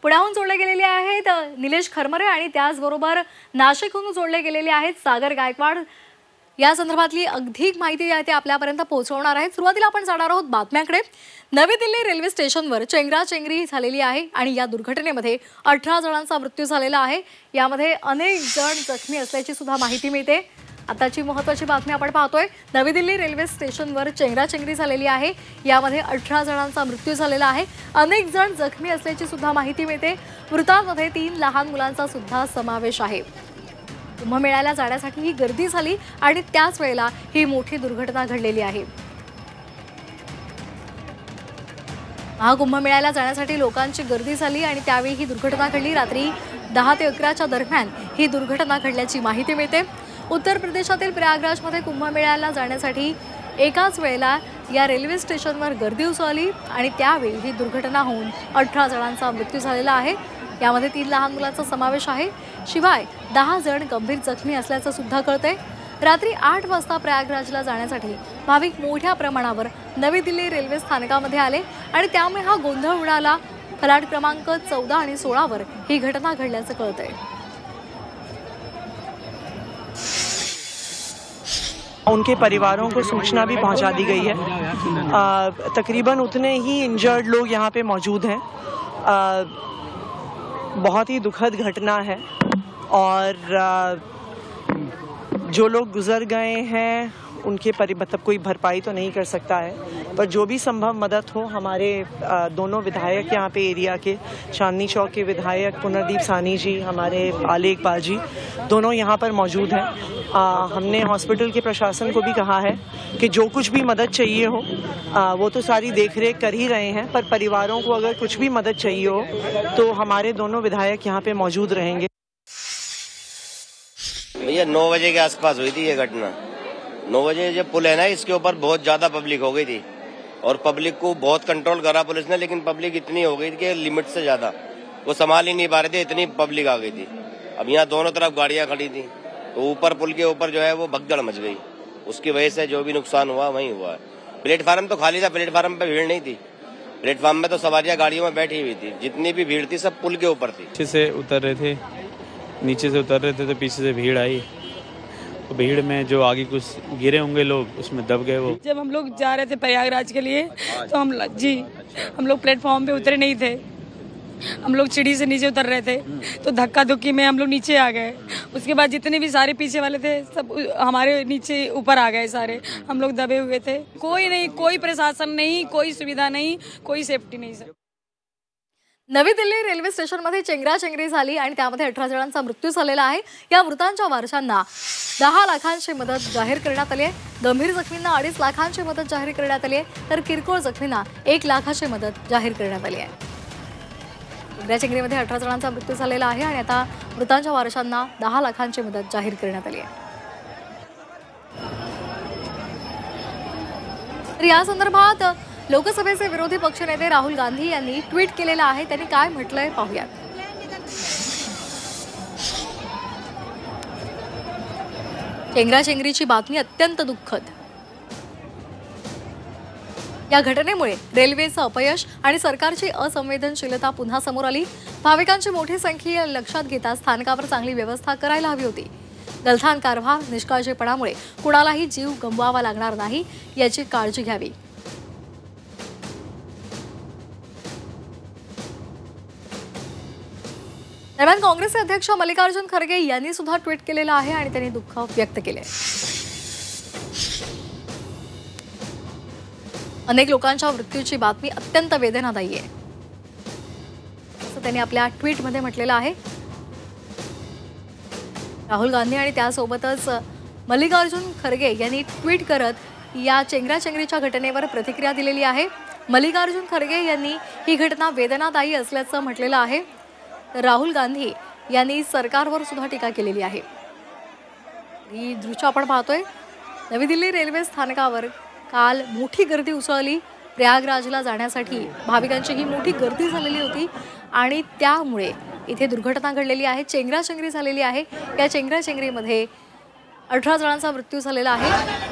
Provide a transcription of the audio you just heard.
पुण्याहून जोडले गेलेले आहेत निलेश खरमरे आणि त्याचबरोबर नाशिकहून जोडले गेलेले आहेत सागर गायकवाड। या संदर्भातली अधिक माहिती आहे ते आपल्यापर्यंत पोहोचवणार आहेत। सुरुवातीला आपण जाणार आहोत बातम्यांकडे। नवी दिल्ली रेल्वे स्टेशनवर चेंगराचेंगरी झालेली आहे आणि या दुर्घटनेमध्ये 18 जणांचा मृत्यू झालेला आहे। यामध्ये अनेक जण जखमी असल्याची सुद्धा माहिती मिळते। आताची महत्त्वाची बातमी आपण पाहतोय। नवी दिल्ली रेल्वे स्टेशनवर चेंगराचेंगरी झालेली आहे। यामध्ये 18 जणांचा मृत्यू झालेला आहे। अनेक जण जखमी असल्याची सुद्धा माहिती मिळते। मृतांमध्ये 3 लहान मुलांचा सुद्धा समावेश आहे। कुंभमेळ्याला जाण्यासाठी ही गर्दी झाली आणि त्याच वेळेला ही मोठी दुर्घटना घडलेली आहे। महाकुंभमेळ्याला जाण्यासाठी लोकांची गर्दी झाली आणि त्यावेळी ही दुर्घटना घडली। रात्री 10 ते 11च्या दरम्यान ही दुर्घटना घडल्याची माहिती मिळते। उत्तर प्रदेशातील प्रयागराजमध्ये कुंभमेळ्याला जाण्यासाठी एकाच वेळेला या रेल्वे स्टेशनवर गर्दी उसळली आणि त्यावेळी ही दुर्घटना होऊन 18 जणांचा मृत्यू झालेला आहे। यामध्ये 3 लहान मुलांचा समावेश आहे। शिवाय 10 जण गंभीर जखमी असल्याचं सुद्धा कळतंय। रात्री 8 वाजता प्रयागराजला जाण्यासाठी भाविक मोठ्या प्रमाणावर नवी दिल्ली रेल्वे स्थानकामध्ये आले आणि त्यामुळे हा गोंधळ उडाला। फलाट क्रमांक 14 आणि 16 वर ही घटना घडल्याचं कळतंय। उनके परिवारों को सूचना भी पहुंचा दी गई है। तकरीबन उतने ही इंजर्ड लोग यहाँ पे मौजूद हैं। बहुत ही दुखद घटना है और जो लोग गुजर गए हैं उनके मतलब कोई भरपाई तो नहीं कर सकता है, पर जो भी संभव मदद हो। हमारे दोनों विधायक यहाँ पे एरिया के, चांदनी चौक के विधायक पुनर्दीप सानी जी, हमारे आले इकबाल जी, दोनों यहाँ पर मौजूद हैं। हमने हॉस्पिटल के प्रशासन को भी कहा है कि जो कुछ भी मदद चाहिए हो वो तो सारी देखरेख कर ही रहे हैं, पर परिवारों को अगर कुछ भी मदद चाहिए हो तो हमारे दोनों विधायक यहाँ पे मौजूद रहेंगे। भैया 9 बजे के आसपास हुई थी ये घटना। 9 बजे जब पुल है ना, इसके ऊपर बहुत ज्यादा पब्लिक हो गई थी और पब्लिक को बहुत कंट्रोल करा पुलिस ने, लेकिन पब्लिक इतनी हो गई थी कि लिमिट से ज्यादा वो संभाल ही नहीं पा रहे थे, इतनी पब्लिक आ गई थी। अब यहाँ दोनों तरफ गाड़ियां खड़ी थी तो ऊपर पुल के ऊपर जो है वो भगदड़ मच गई। उसकी वजह से जो भी नुकसान हुआ वही हुआ है। प्लेटफार्म तो खाली था, प्लेटफार्म पे भीड़ नहीं थी। प्लेटफार्म में तो सवारियां गाड़ियों में बैठी हुई थी। जितनी भी भीड़ थी सब पुल के ऊपर थी। नीचे से उतर रहे थे तो पीछे से भीड़ आई। तो भीड़ में जो आगे कुछ गिरे होंगे लोग, उसमें दब गए वो। जब हम लोग जा रहे थे प्रयागराज के लिए तो हम लोग प्लेटफॉर्म पे उतरे नहीं थे। हम लोग सीढ़ी से नीचे उतर रहे थे तो धक्का धुक्की में हम लोग नीचे आ गए। उसके बाद जितने भी सारे पीछे वाले थे सब हमारे नीचे ऊपर आ गए सारे। हम लोग दबे हुए थे। कोई नहीं, कोई प्रशासन नहीं, कोई सुविधा नहीं, कोई सेफ्टी नहीं सर। नवी दिल्ली रेल्वे स्टेशनमध्ये चेंगराचेंगरी झाली आणि त्यामध्ये 18 जणांचा मृत्यू झालेला आहे। या मृतांच्या वारसांना 10 लाखांची मदत जाहीर करण्यात आली आहे। गंभीर जखमींना 2.5 लाखांची मदत जाहीर करण्यात आली आहे, तर किरकोळ जखमींना 1 लाखाची मदत जाहीर करण्यात आली आहे। चेंगराचेंगरीमध्ये 18 जणांचा मृत्यू झालेला आहे आणि आता मृतांच्या वारसांना 10 लाखांची मदत जाहीर करण्यात आली आहे। तर या संदर्भात लोकसभेचे विरोधी पक्षनेते राहुल गांधी यांनी ट्विट केलेलं आहे। त्यांनी काय म्हटलंय पाहूयात। चेंगराचेंगरीची बातमी अत्यंत दुःखद। या घटनेमुळे रेल्वेचं अपयश आणि सरकारची असंवेदनशीलता पुन्हा समोर आली। भाविकांची मोठी संख्या लक्षात घेता स्थानकावर चांगली व्यवस्था करायला हवी होती। गलथान कारभार, निष्काळजीपणामुळे कुणालाही जीव गमवावा लागणार नाही याची काळजी घ्यावी। दरम्यान काँग्रेसचे अध्यक्ष मल्लिकार्जुन खरगे यांनी सुद्धा ट्विट केलेलं आहे आणि त्यांनी दुःख व्यक्त केले। अनेक लोकांच्या मृत्यूची बातमी अत्यंत वेदनादायी आहे असं त्यांनी आपल्या ट्विटमध्ये म्हटलेलं आहे। राहुल गांधी आणि त्यासोबतच मल्लिकार्जुन खरगे यांनी ट्विट करत या चेंगराचेंगरीच्या घटनेवर प्रतिक्रिया दिलेली आहे। मल्लिकार्जुन खरगे यांनी ही घटना वेदनादायी असल्याचं म्हटलेलं आहे। राहुल गांधी यांनी सरकारवर सुद्धा टीका केलेली आहे। ही दृश्य आपण पाहतोय। नवी दिल्ली रेल्वे स्थानकावर काल मोठी गर्दी उसळली। प्रयागराजला जाण्यासाठी भाविकांची ही मोठी गर्दी झालेली होती आणि त्यामुळे इथे दुर्घटना घडलेली आहे। चेंगराचेंगरी झालेली आहे। या चेंगराचेंगरीमध्ये 18 जणांचा मृत्यू झालेला आहे।